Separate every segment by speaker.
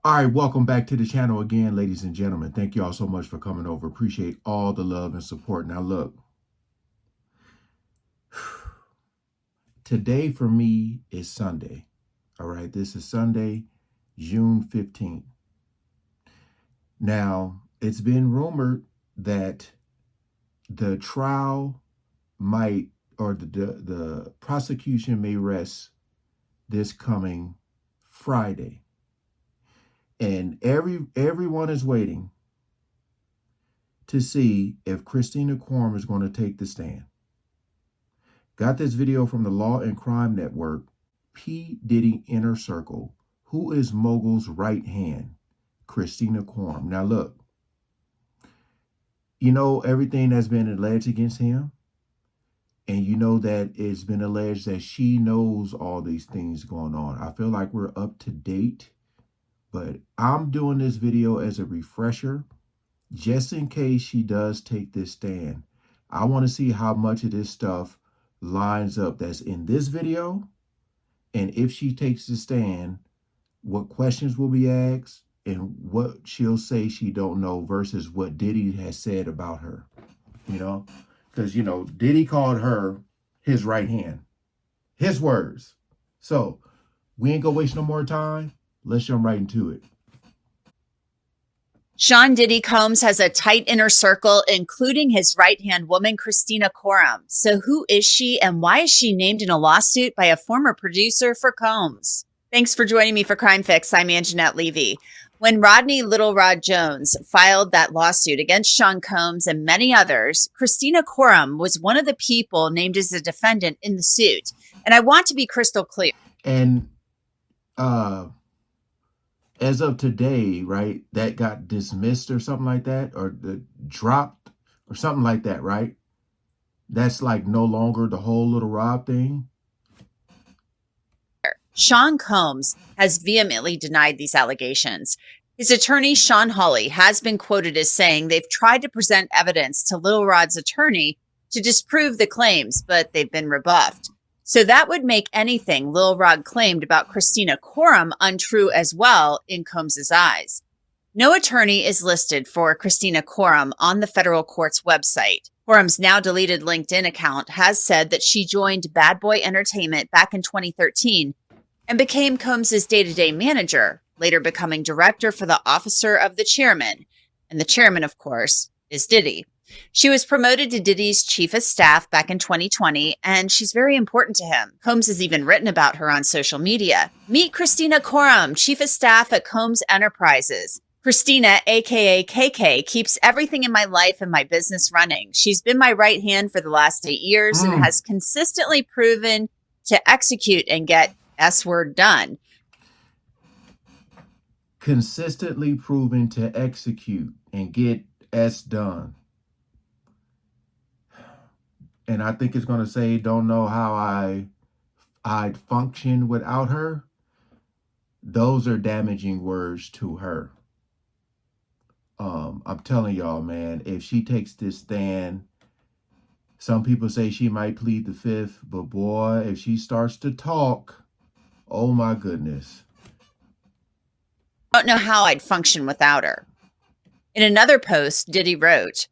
Speaker 1: All right, welcome back to the channel again, ladies and gentlemen. Thank you all so much for coming over. Appreciate all the love and support. Now, look, today for me is Sunday. All right, this is Sunday, June 15th. Now, it's been rumored that the trial might, or the prosecution may rest this coming Friday. And everyone is waiting to see if Christina Quorum is going to take the stand. Got this video from the Law and Crime Network, P. Diddy Inner Circle. Who is Mogul's right hand? Christina Quorum. Now look, you know everything that's been alleged against him, and you know that it's been alleged that she knows all these things going on. I feel like we're up to date, but I'm doing this video as a refresher, just in case she does take this stand. I want to see how much of this stuff lines up that's in this video, and if she takes the stand, what questions will be asked and what she'll say she don't know versus what Diddy has said about her. Because Diddy called her his right hand, his words. So we ain't gonna waste no more time. Let's jump right into it.
Speaker 2: Sean Diddy Combs has a tight inner circle, including his right-hand woman, Kristina Khorram. So who is she, and why is she named in a lawsuit by a former producer for Combs? Thanks for joining me for Crime Fix. I'm Anjanette Levy. When Rodney Little Rod Jones filed that lawsuit against Sean Combs and many others, Kristina Khorram was one of the people named as a defendant in the suit. And I want to be crystal clear.
Speaker 1: And as of today, right, that got dismissed or something like that, or dropped or something like that, right? That's like no longer the whole Little Rob thing.
Speaker 2: Sean Combs has vehemently denied these allegations. His attorney, Sean Hawley, has been quoted as saying they've tried to present evidence to Little Rod's attorney to disprove the claims, but they've been rebuffed. So that would make anything Lil Rod claimed about Kristina Khorram untrue as well in Combs's eyes. No attorney is listed for Kristina Khorram on the federal court's website. Khorram's now deleted LinkedIn account has said that she joined Bad Boy Entertainment back in 2013 and became Combs's day-to-day manager, later becoming director for the officer of the chairman. And the chairman, of course, is Diddy. She was promoted to Diddy's chief of staff back in 2020, and she's very important to him. Combs has even written about her on social media. Meet Kristina Khorram, chief of staff at Combs Enterprises. Kristina, aka KK, keeps everything in my life and my business running. She's been my right hand for the last 8 years and has consistently proven to execute and get S-word done.
Speaker 1: Consistently proven to execute and get S done. And I think it's going to say, don't know how I'd function without her. Those are damaging words to her. I'm telling y'all, man, if she takes this stand, some people say she might plead the fifth, but boy, if she starts to talk, oh my goodness.
Speaker 2: I don't know how I'd function without her. In another post, Diddy wrote,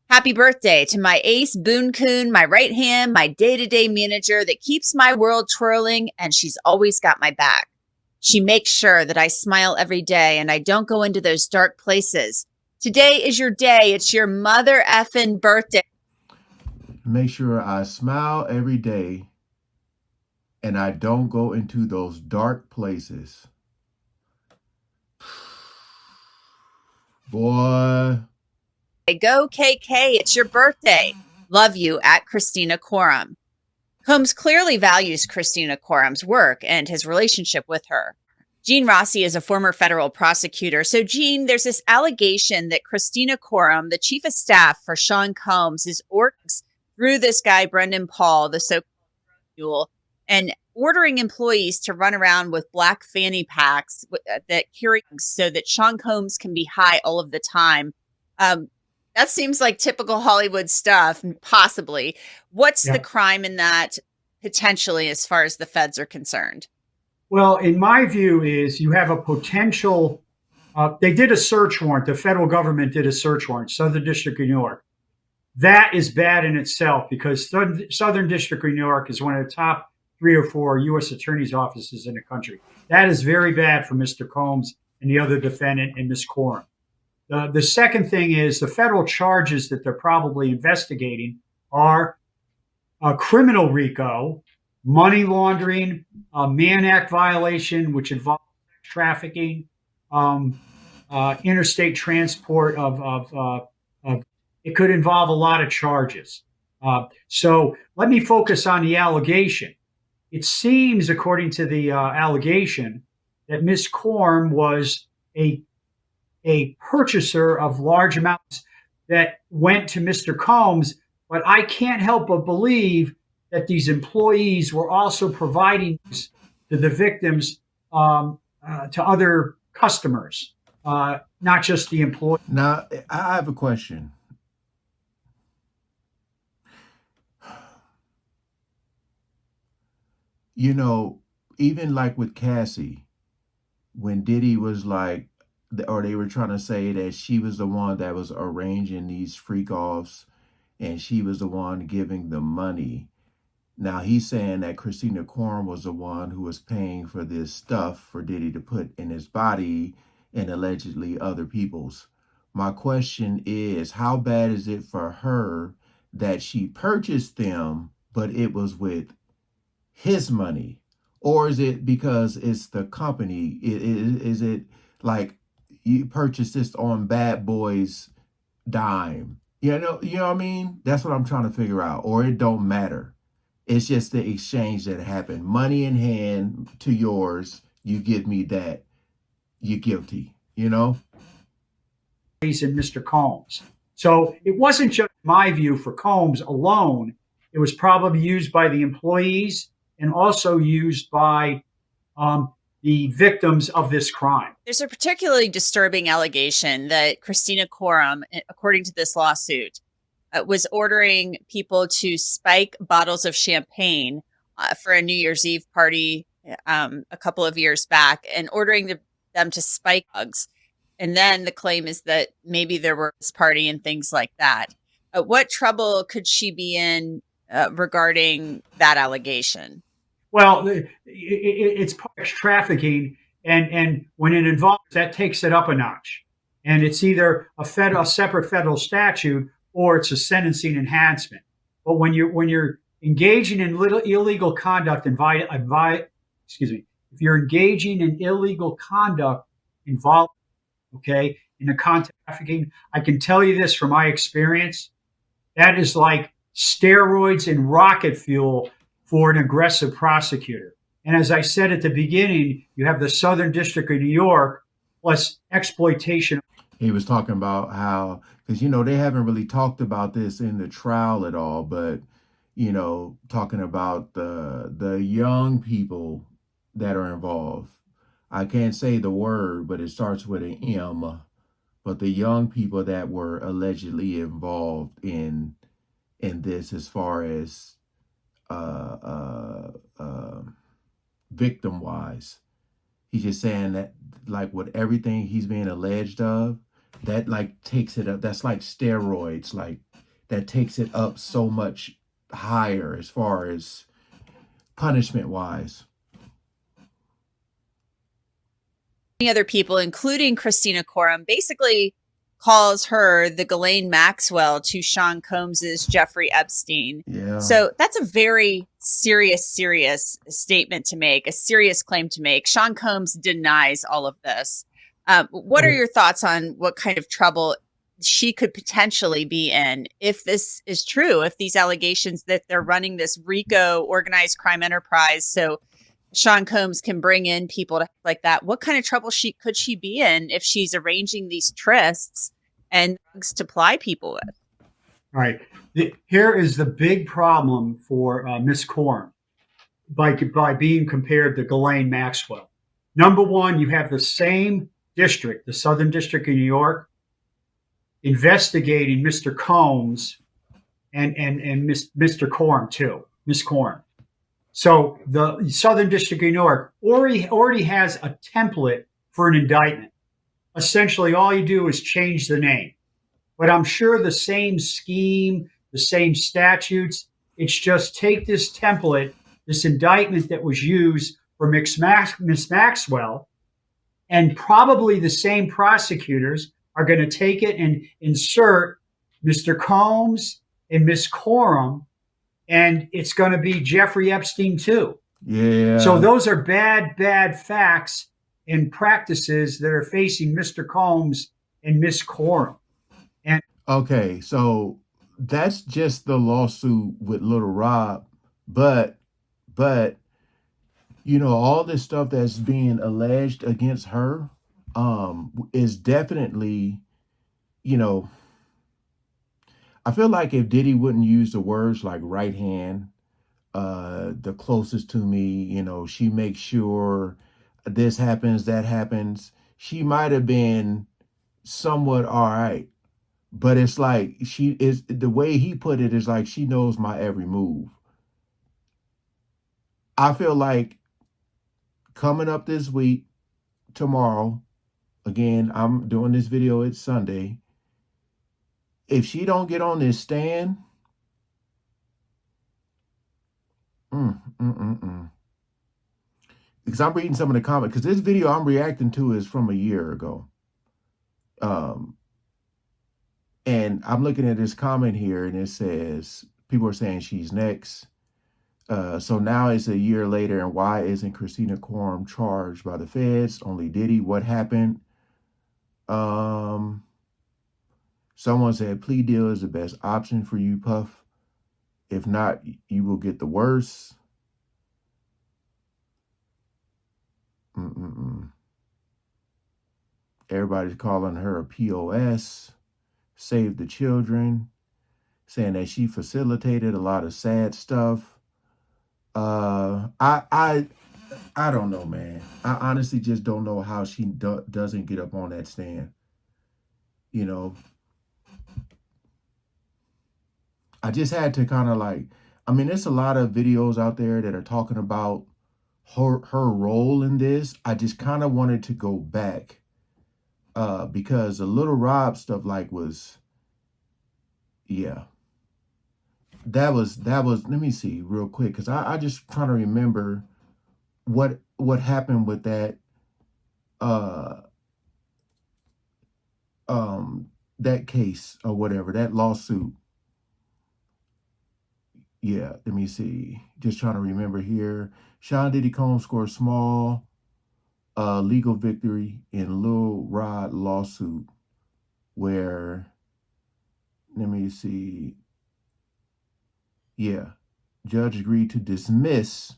Speaker 2: "Happy birthday to my ace boon coon, my right hand, my day-to-day manager that keeps my world twirling, and she's always got my back. She makes sure that I smile every day and I don't go into those dark places. Today is your day. It's your mother effing birthday.
Speaker 1: Make sure I smile every day and I don't go into those dark places." Boy.
Speaker 2: Go KK, it's your birthday. Love you at Kristina Khorram." Combs clearly values Kristina Khorram's work and his relationship with her. Gene Rossi is a former federal prosecutor. So Gene, there's this allegation that Kristina Khorram, the chief of staff for Sean Combs, is ordering through this guy, Brendan Paul, the so-called mule, and ordering employees to run around with black fanny packs that carry so that Sean Combs can be high all of the time. That seems like typical Hollywood stuff, possibly. What's the crime in that potentially as far as the feds are concerned?
Speaker 3: Well, in my view is you have a potential They did a search warrant. The federal government did a search warrant, Southern District of New York. That is bad in itself because Southern District of New York is one of the top 3 or 4 U.S. attorney's offices in the country. That is very bad for Mr. Combs and the other defendant and Ms. Khorram. The second thing is the federal charges that they're probably investigating are a criminal RICO, money laundering, a Mann Act violation, which involves trafficking, interstate transport of it could involve a lot of charges. So let me focus on the allegation. It seems, according to the allegation, that Ms. Khorram was a purchaser of large amounts that went to Mr. Combs, but I can't help but believe that these employees were also providing to the victims to other customers, not just the employee.
Speaker 1: Now, I have a question. You know, even like with Cassie, when Diddy was like, or they were trying to say that she was the one that was arranging these freak offs and she was the one giving the money. Now he's saying that Kristina Quorum was the one who was paying for this stuff for Diddy to put in his body and allegedly other people's. My question is, how bad is it for her that she purchased them, but it was with his money? Or is it because it's the company? Is it like you purchased this on Bad Boy's dime? You know what I mean? That's what I'm trying to figure out. Or it don't matter. It's just the exchange that happened. Money in hand to yours. You give me that. You're guilty, you know?
Speaker 3: And Mr. Combs. So it wasn't just my view for Combs alone. It was probably used by the employees and also used by the victims of this crime.
Speaker 2: There's a particularly disturbing allegation that Kristina Khorram, according to this lawsuit, was ordering people to spike bottles of champagne for a New Year's Eve party a couple of years back and ordering them to spike drugs. And then the claim is that maybe there was this party and things like that. What trouble could she be in regarding that allegation?
Speaker 3: Well, it's trafficking, and when it involves that, takes it up a notch. And it's either a separate federal statute or it's a sentencing enhancement. But when you're engaging in illegal conduct, if you're engaging in illegal conduct involved, okay, in the context of trafficking, I can tell you this from my experience, that is like steroids and rocket fuel for an aggressive prosecutor. And as I said at the beginning, you have the Southern District of New York plus exploitation.
Speaker 1: He was talking about how, because, they haven't really talked about this in the trial at all, but, talking about the young people that are involved. I can't say the word, but it starts with an M. But the young people that were allegedly involved in this, as far as victim wise, he's just saying that, like, with everything he's being alleged of, that like takes it up. That's like steroids, like that takes it up so much higher as far as punishment wise.
Speaker 2: Many other people, including Kristina Khorram, basically calls her the Ghislaine Maxwell to Sean Combs's Jeffrey Epstein.
Speaker 1: Yeah.
Speaker 2: So that's a very serious statement to make, a serious claim to make. Sean Combs denies all of this. What are your thoughts on what kind of trouble she could potentially be in if this is true, if these allegations that they're running this RICO organized crime enterprise so Sean Combs can bring in people like that? What kind of trouble could she be in if she's arranging these trysts and drugs to ply people with?
Speaker 3: All right. Here is the big problem for Miss Khorram by being compared to Ghislaine Maxwell. Number one, you have the same district, the Southern District of New York, investigating Mr. Combs and Mr. Khorram too, Miss Khorram. So the Southern District of New York already has a template for an indictment. essentially all you do is change the name. But I'm sure the same scheme, the same statutes. It's just take this template, this indictment that was used for Miss Maxwell, and probably the same prosecutors are going to take it and insert Mr. Combs and Miss Quorum, and it's going to be Jeffrey Epstein too.
Speaker 1: Yeah.
Speaker 3: So those are bad facts and practices that are facing Mr. Combs and Miss Khorram. And
Speaker 1: okay, so that's just the lawsuit with Little Rob, but you know, all this stuff that's being alleged against her is definitely, you know, I feel like if Diddy wouldn't use the words like right hand, the closest to me, you know, she makes sure this happens, that happens, she might have been somewhat all right. But it's like she is, the way he put it is like she knows my every move. I feel like coming up this week, tomorrow, again, I'm doing this video, it's Sunday. If she don't get on this stand, because I'm reading some of the comments, because this video I'm reacting to is from a year ago. And I'm looking at this comment here, and it says, people are saying she's next. So now it's a year later, and why isn't Kristina Quorum charged by the feds? Only Diddy. What happened? Someone said plea deal is the best option for you, Puff. If not, you will get the worst. Everybody's calling her a POS. Save the children. Saying that she facilitated a lot of sad stuff. I don't know, man. I honestly just don't know how she doesn't get up on that stand. You know, I just had to kind of like, I mean, there's a lot of videos out there that are talking about her role in this. I just kind of wanted to go back because the Little Rob stuff like was, yeah. That was, let me see real quick, because I just trying to remember what happened with that that case or whatever, that lawsuit. Yeah, let me see. Just trying to remember here. Sean Diddy Combs scored small legal victory in Lil Rod lawsuit where, let me see. Yeah, judge agreed to dismiss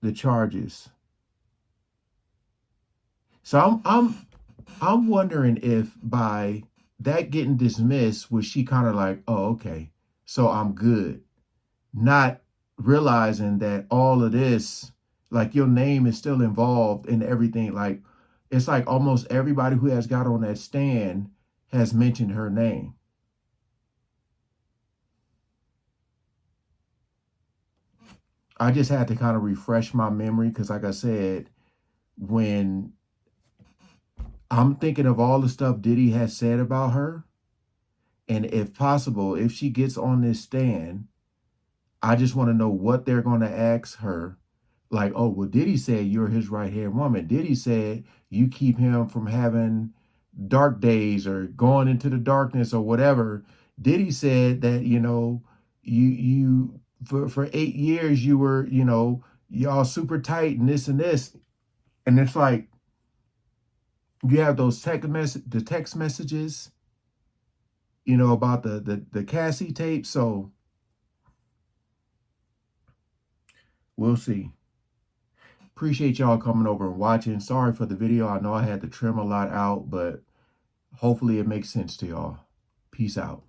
Speaker 1: the charges. So I'm wondering if by that getting dismissed, was she kind of like, oh, okay, so I'm good, not realizing that all of this, like your name is still involved in everything. Like it's like almost everybody who has got on that stand has mentioned her name. I just had to kind of refresh my memory because, like I said, when I'm thinking of all the stuff Diddy has said about her, and if possible, if she gets on this stand, I just want to know what they're going to ask her. Like, oh, well, Diddy said you're his right-hand woman. Diddy said you keep him from having dark days or going into the darkness or whatever. Diddy said that, you know, you for 8 years you were, you know, y'all super tight and this and this. And it's like, you have those text messages, you know, about the Cassie tape. So we'll see. Appreciate y'all coming over and watching. Sorry for the video. I know I had to trim a lot out, but hopefully it makes sense to y'all. Peace out.